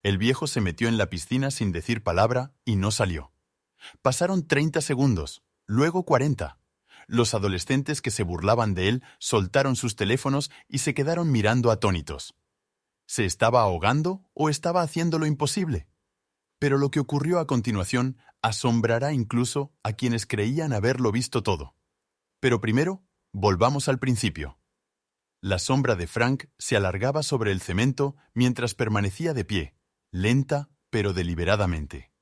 El viejo se metió en la piscina sin decir palabra y no salió. Pasaron 30 segundos, luego 40. Los adolescentes que se burlaban de él soltaron sus teléfonos y se quedaron mirando atónitos. ¿Se estaba ahogando o estaba haciendo lo imposible? Pero lo que ocurrió a continuación asombrará incluso a quienes creían haberlo visto todo. Pero primero, volvamos al principio. La sombra de Frank se alargaba sobre el cemento mientras permanecía de pie, lenta pero deliberadamente.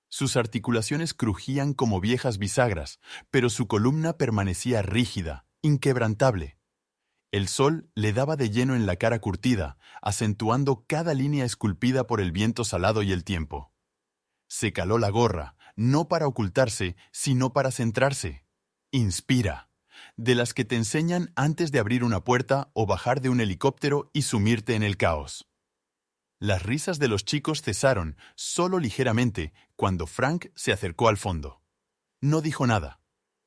Sus articulaciones crujían como viejas bisagras, pero su columna permanecía rígida, inquebrantable. El sol le daba de lleno en la cara curtida, acentuando cada línea esculpida por el viento salado y el tiempo. Se caló la gorra, no para ocultarse, sino para centrarse. Inspira, de las que te enseñan antes de abrir una puerta o bajar de un helicóptero y sumirte en el caos. Las risas de los chicos cesaron, solo ligeramente, cuando Frank se acercó al fondo. No dijo nada.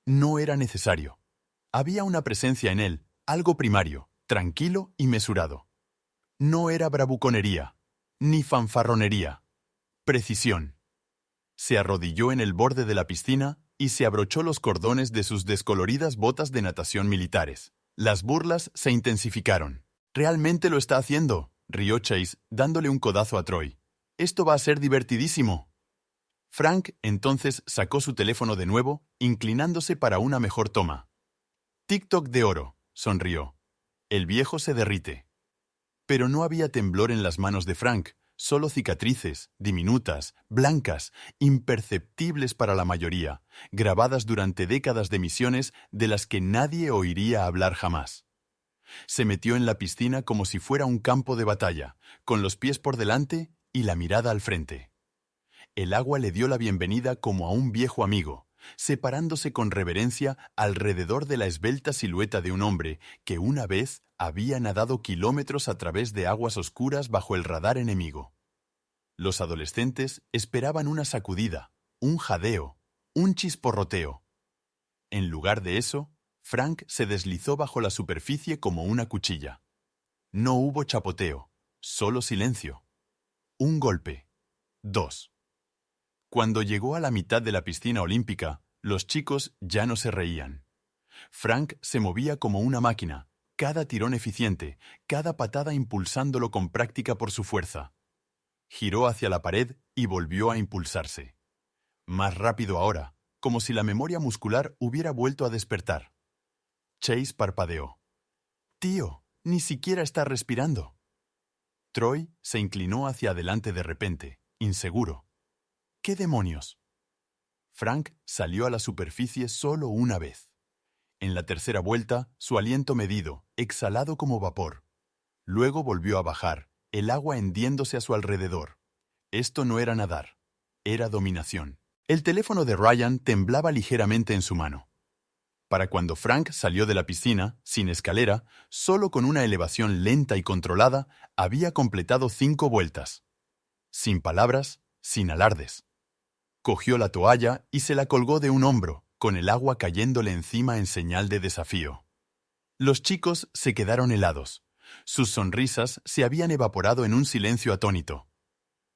No era necesario. Había una presencia en él, algo primario, tranquilo y mesurado. No era bravuconería, ni fanfarronería. Precisión. Se arrodilló en el borde de la piscina y se abrochó los cordones de sus descoloridas botas de natación militares. Las burlas se intensificaron. «¡Realmente lo está haciendo!», rió Chase, dándole un codazo a Troy. «Esto va a ser divertidísimo». Frank entonces sacó su teléfono de nuevo, inclinándose para una mejor toma. «TikTok de oro», sonrió. «El viejo se derrite». Pero no había temblor en las manos de Frank, solo cicatrices, diminutas, blancas, imperceptibles para la mayoría, grabadas durante décadas de misiones de las que nadie oiría hablar jamás. Se metió en la piscina como si fuera un campo de batalla, con los pies por delante y la mirada al frente. El agua le dio la bienvenida como a un viejo amigo, separándose con reverencia alrededor de la esbelta silueta de un hombre que una vez había nadado kilómetros a través de aguas oscuras bajo el radar enemigo. Los adolescentes esperaban una sacudida, un jadeo, un chisporroteo. En lugar de eso, Frank se deslizó bajo la superficie como una cuchilla. No hubo chapoteo, solo silencio. Un golpe. 2. Cuando llegó a la mitad de la piscina olímpica, los chicos ya no se reían. Frank se movía como una máquina, cada tirón eficiente, cada patada impulsándolo con práctica por su fuerza. Giró hacia la pared y volvió a impulsarse. Más rápido ahora, como si la memoria muscular hubiera vuelto a despertar. Chase parpadeó. «Tío, ni siquiera está respirando». Troy se inclinó hacia adelante de repente, inseguro. «¿Qué demonios?». Frank salió a la superficie solo una vez. En la tercera vuelta, su aliento medido, exhalado como vapor. Luego volvió a bajar, el agua hendiéndose a su alrededor. Esto no era nadar, era dominación. El teléfono de Ryan temblaba ligeramente en su mano. Para cuando Frank salió de la piscina, sin escalera, solo con una elevación lenta y controlada, había completado 5 vueltas. Sin palabras, sin alardes. Cogió la toalla y se la colgó de un hombro, con el agua cayéndole encima en señal de desafío. Los chicos se quedaron helados. Sus sonrisas se habían evaporado en un silencio atónito.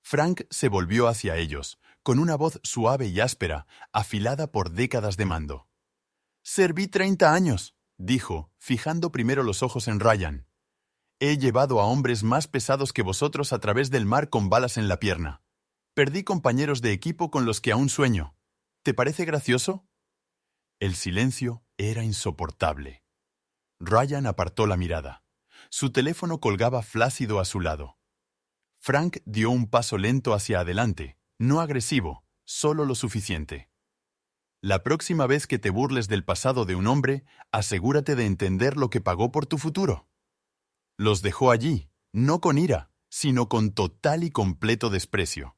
Frank se volvió hacia ellos, con una voz suave y áspera, afilada por décadas de mando. «Serví 30 años», dijo, fijando primero los ojos en Ryan. «He llevado a hombres más pesados que vosotros a través del mar con balas en la pierna. Perdí compañeros de equipo con los que aún sueño. ¿Te parece gracioso?». El silencio era insoportable. Ryan apartó la mirada. Su teléfono colgaba flácido a su lado. Frank dio un paso lento hacia adelante, no agresivo, solo lo suficiente. «La próxima vez que te burles del pasado de un hombre, asegúrate de entender lo que pagó por tu futuro». Los dejó allí, no con ira, sino con total y completo desprecio.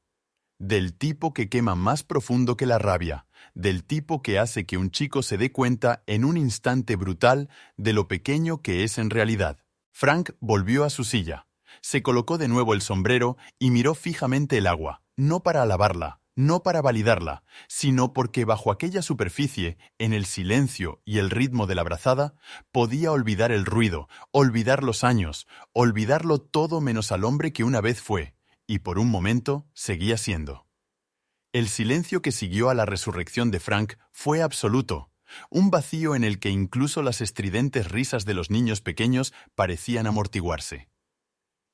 Del tipo que quema más profundo que la rabia, del tipo que hace que un chico se dé cuenta en un instante brutal de lo pequeño que es en realidad. Frank volvió a su silla, se colocó de nuevo el sombrero y miró fijamente el agua, no para alabarla, no para validarla, sino porque bajo aquella superficie, en el silencio y el ritmo de la brazada, podía olvidar el ruido, olvidar los años, olvidarlo todo menos al hombre que una vez fue, y por un momento seguía siendo. El silencio que siguió a la resurrección de Frank fue absoluto, un vacío en el que incluso las estridentes risas de los niños pequeños parecían amortiguarse.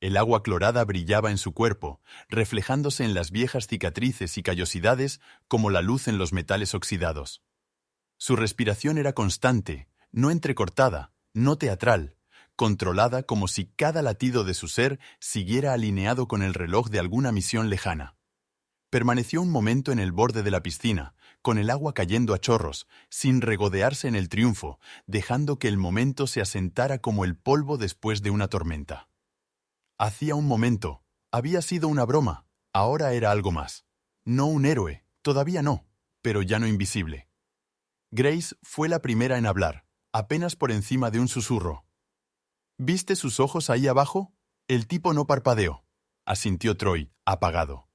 El agua clorada brillaba en su cuerpo, reflejándose en las viejas cicatrices y callosidades como la luz en los metales oxidados. Su respiración era constante, no entrecortada, no teatral, controlada como si cada latido de su ser siguiera alineado con el reloj de alguna misión lejana. Permaneció un momento en el borde de la piscina, con el agua cayendo a chorros, sin regodearse en el triunfo, dejando que el momento se asentara como el polvo después de una tormenta. Hacía un momento, había sido una broma, ahora era algo más. No un héroe, todavía no, pero ya no invisible. Grace fue la primera en hablar, apenas por encima de un susurro. ¿Viste sus ojos ahí abajo? El tipo no parpadeó, asintió Troy, apagado.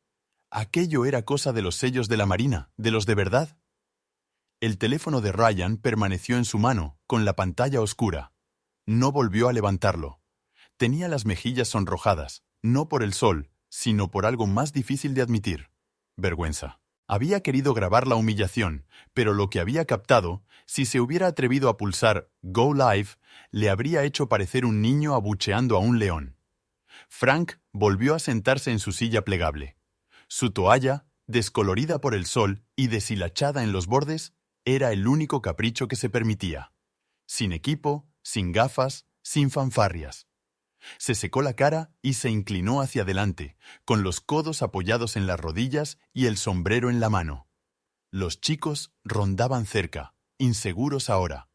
Aquello era cosa de los sellos de la Marina, de los de verdad. El teléfono de Ryan permaneció en su mano, con la pantalla oscura. No volvió a levantarlo. Tenía las mejillas sonrojadas, no por el sol, sino por algo más difícil de admitir: vergüenza. Había querido grabar la humillación, pero lo que había captado, si se hubiera atrevido a pulsar Go Live, le habría hecho parecer un niño abucheando a un león. Frank volvió a sentarse en su silla plegable. Su toalla, descolorida por el sol y deshilachada en los bordes, era el único capricho que se permitía. Sin equipo, sin gafas, sin fanfarrias. Se secó la cara y se inclinó hacia adelante, con los codos apoyados en las rodillas y el sombrero en la mano. Los chicos rondaban cerca, inseguros ahora.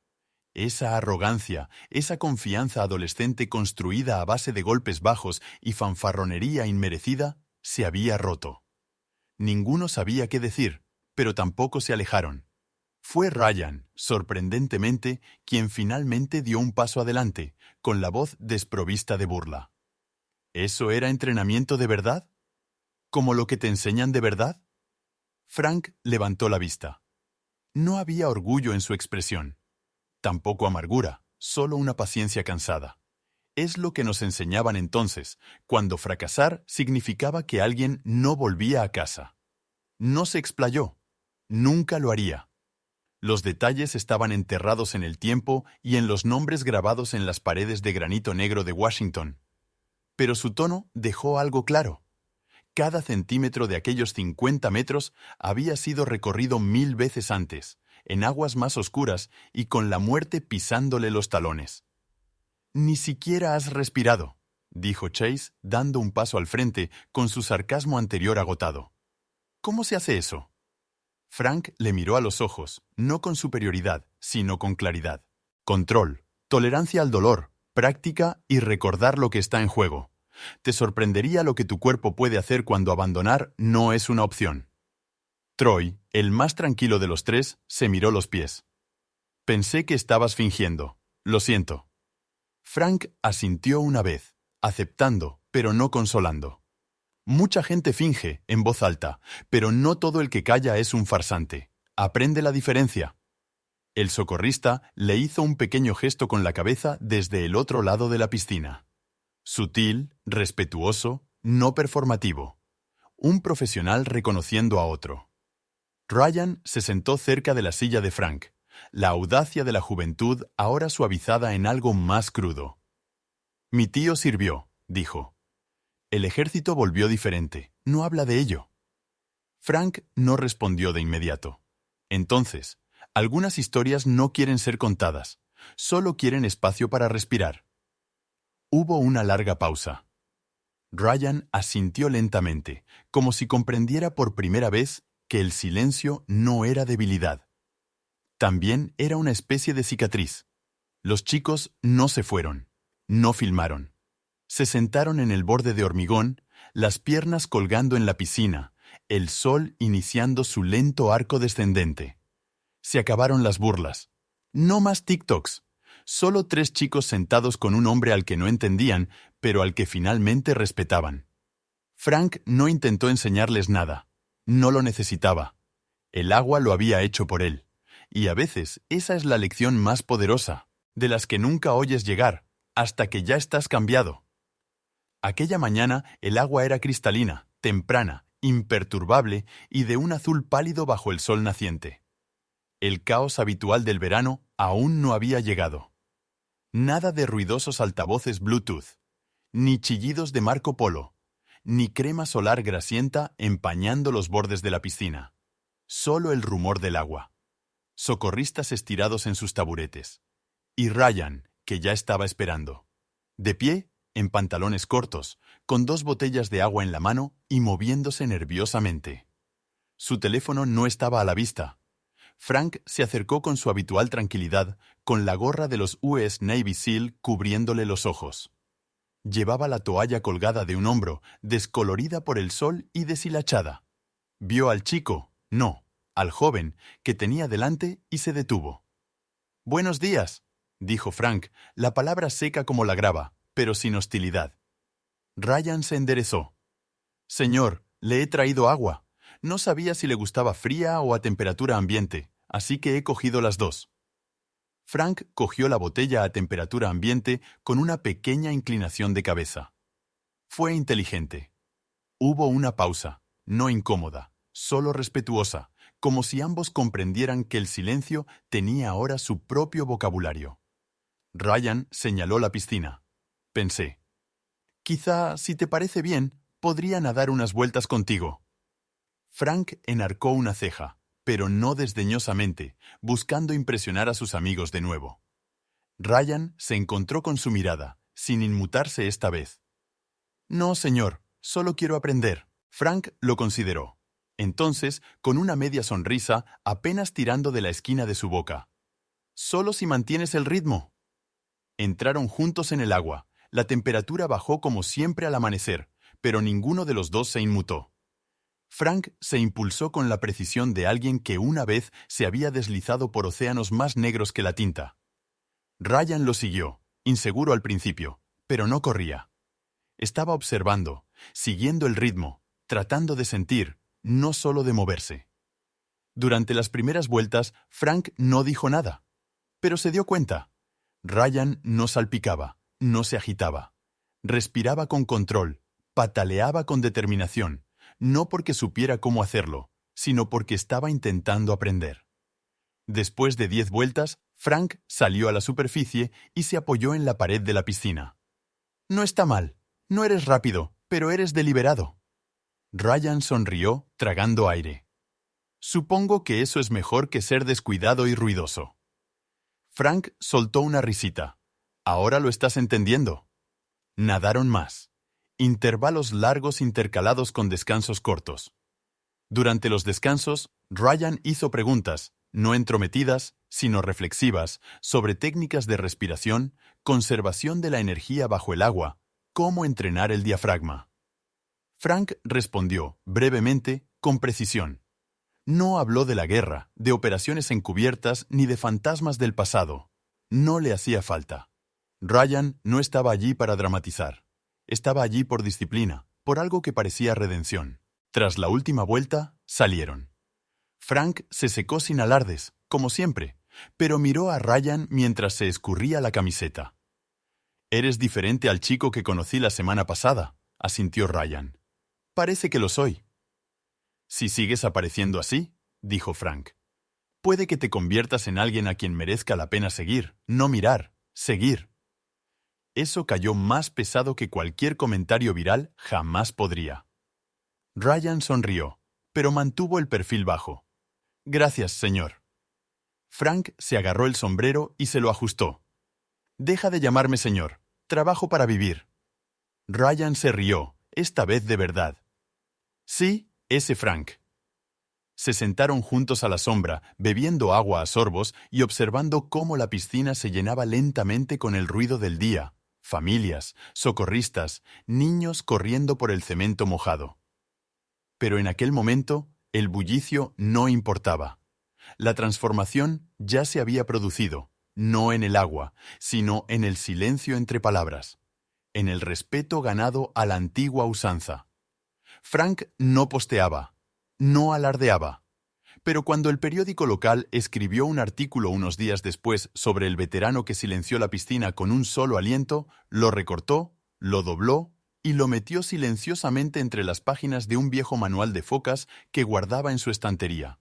Esa arrogancia, esa confianza adolescente construida a base de golpes bajos y fanfarronería inmerecida, se había roto. Ninguno sabía qué decir, pero tampoco se alejaron. Fue Ryan, sorprendentemente, quien finalmente dio un paso adelante, con la voz desprovista de burla. ¿Eso era entrenamiento de verdad? ¿Como lo que te enseñan de verdad? Frank levantó la vista. No había orgullo en su expresión. Tampoco amargura, solo una paciencia cansada. Es lo que nos enseñaban entonces, cuando fracasar significaba que alguien no volvía a casa. No se explayó. Nunca lo haría. Los detalles estaban enterrados en el tiempo y en los nombres grabados en las paredes de granito negro de Washington. Pero su tono dejó algo claro. Cada centímetro de aquellos 50 metros había sido recorrido 1000 veces antes, en aguas más oscuras y con la muerte pisándole los talones. «Ni siquiera has respirado», dijo Chase, dando un paso al frente con su sarcasmo anterior agotado. «¿Cómo se hace eso?» Frank le miró a los ojos, no con superioridad, sino con claridad. Control, tolerancia al dolor, práctica y recordar lo que está en juego. Te sorprendería lo que tu cuerpo puede hacer cuando abandonar no es una opción. Troy, el más tranquilo de los tres, se miró los pies. Pensé que estabas fingiendo. Lo siento. Frank asintió una vez, aceptando, pero no consolando. Mucha gente finge, en voz alta, pero no todo el que calla es un farsante. Aprende la diferencia. El socorrista le hizo un pequeño gesto con la cabeza desde el otro lado de la piscina. Sutil, respetuoso, no performativo. Un profesional reconociendo a otro. Ryan se sentó cerca de la silla de Frank, la audacia de la juventud ahora suavizada en algo más crudo. «Mi tío sirvió», dijo. «El ejército volvió diferente. No habla de ello». Frank no respondió de inmediato. Entonces, algunas historias no quieren ser contadas, solo quieren espacio para respirar. Hubo una larga pausa. Ryan asintió lentamente, como si comprendiera por primera vez que el silencio no era debilidad. También era una especie de cicatriz. Los chicos no se fueron, no filmaron. Se sentaron en el borde de hormigón, las piernas colgando en la piscina, el sol iniciando su lento arco descendente. Se acabaron las burlas. No más TikToks. Solo 3 chicos sentados con un hombre al que no entendían, pero al que finalmente respetaban. Frank no intentó enseñarles nada. No lo necesitaba. El agua lo había hecho por él. Y a veces esa es la lección más poderosa, de las que nunca oyes llegar, hasta que ya estás cambiado. Aquella mañana el agua era cristalina, temprana, imperturbable y de un azul pálido bajo el sol naciente. El caos habitual del verano aún no había llegado. Nada de ruidosos altavoces Bluetooth, ni chillidos de Marco Polo, ni crema solar grasienta empañando los bordes de la piscina. Solo el rumor del agua. Socorristas estirados en sus taburetes. Y Ryan, que ya estaba esperando. De pie, en pantalones cortos, con 2 botellas de agua en la mano y moviéndose nerviosamente. Su teléfono no estaba a la vista. Frank se acercó con su habitual tranquilidad, con la gorra de los US Navy SEAL cubriéndole los ojos. Llevaba la toalla colgada de un hombro, descolorida por el sol y deshilachada. Vio al chico, no, al joven, que tenía delante y se detuvo. «Buenos días», dijo Frank, la palabra seca como la grava, pero sin hostilidad. Ryan se enderezó. «Señor, le he traído agua. No sabía si le gustaba fría o a temperatura ambiente, así que he cogido las 2». Frank cogió la botella a temperatura ambiente con una pequeña inclinación de cabeza. Fue inteligente. Hubo una pausa, no incómoda, solo respetuosa, como si ambos comprendieran que el silencio tenía ahora su propio vocabulario. Ryan señaló la piscina. Pensé, «Quizá, si te parece bien, podría nadar unas vueltas contigo». Frank enarcó una ceja, pero no desdeñosamente, buscando impresionar a sus amigos de nuevo. Ryan se encontró con su mirada, sin inmutarse esta vez. «No, señor, solo quiero aprender». Frank lo consideró. Entonces, con una media sonrisa, apenas tirando de la esquina de su boca. «Solo si mantienes el ritmo». Entraron juntos en el agua. La temperatura bajó como siempre al amanecer, pero ninguno de los dos se inmutó. Frank se impulsó con la precisión de alguien que una vez se había deslizado por océanos más negros que la tinta. Ryan lo siguió, inseguro al principio, pero no corría. Estaba observando, siguiendo el ritmo, tratando de sentir, no solo de moverse. Durante las primeras vueltas, Frank no dijo nada, pero se dio cuenta. Ryan no salpicaba, no se agitaba. Respiraba con control, pataleaba con determinación, no porque supiera cómo hacerlo, sino porque estaba intentando aprender. Después de 10 vueltas, Frank salió a la superficie y se apoyó en la pared de la piscina. «No está mal, no eres rápido, pero eres deliberado». Ryan sonrió, tragando aire. «Supongo que eso es mejor que ser descuidado y ruidoso». Frank soltó una risita. «Ahora lo estás entendiendo». Nadaron más. Intervalos largos intercalados con descansos cortos. Durante los descansos, Ryan hizo preguntas, no entrometidas, sino reflexivas, sobre técnicas de respiración, conservación de la energía bajo el agua, cómo entrenar el diafragma. Frank respondió, brevemente, con precisión. No habló de la guerra, de operaciones encubiertas ni de fantasmas del pasado. No le hacía falta. Ryan no estaba allí para dramatizar. Estaba allí por disciplina, por algo que parecía redención. Tras la última vuelta, salieron. Frank se secó sin alardes, como siempre, pero miró a Ryan mientras se escurría la camiseta. «Eres diferente al chico que conocí la semana pasada», asintió Ryan. «Parece que lo soy». «Si sigues apareciendo así», dijo Frank, «puede que te conviertas en alguien a quien merezca la pena seguir, no mirar, seguir». Eso cayó más pesado que cualquier comentario viral jamás podría. Ryan sonrió, pero mantuvo el perfil bajo. «Gracias, señor». Frank se agarró el sombrero y se lo ajustó. «Deja de llamarme señor. Trabajo para vivir». Ryan se rió, esta vez de verdad. «Sí, ese Frank». Se sentaron juntos a la sombra, bebiendo agua a sorbos y observando cómo la piscina se llenaba lentamente con el ruido del día. Familias, socorristas, niños corriendo por el cemento mojado. Pero en aquel momento, el bullicio no importaba. La transformación ya se había producido, no en el agua, sino en el silencio entre palabras, en el respeto ganado a la antigua usanza. Frank no posteaba, no alardeaba. Pero cuando el periódico local escribió un artículo unos días después sobre el veterano que silenció la piscina con un solo aliento, lo recortó, lo dobló y lo metió silenciosamente entre las páginas de un viejo manual de focas que guardaba en su estantería.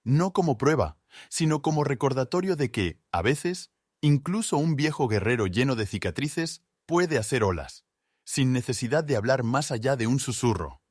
No como prueba, sino como recordatorio de que, a veces, incluso un viejo guerrero lleno de cicatrices puede hacer olas, sin necesidad de hablar más allá de un susurro.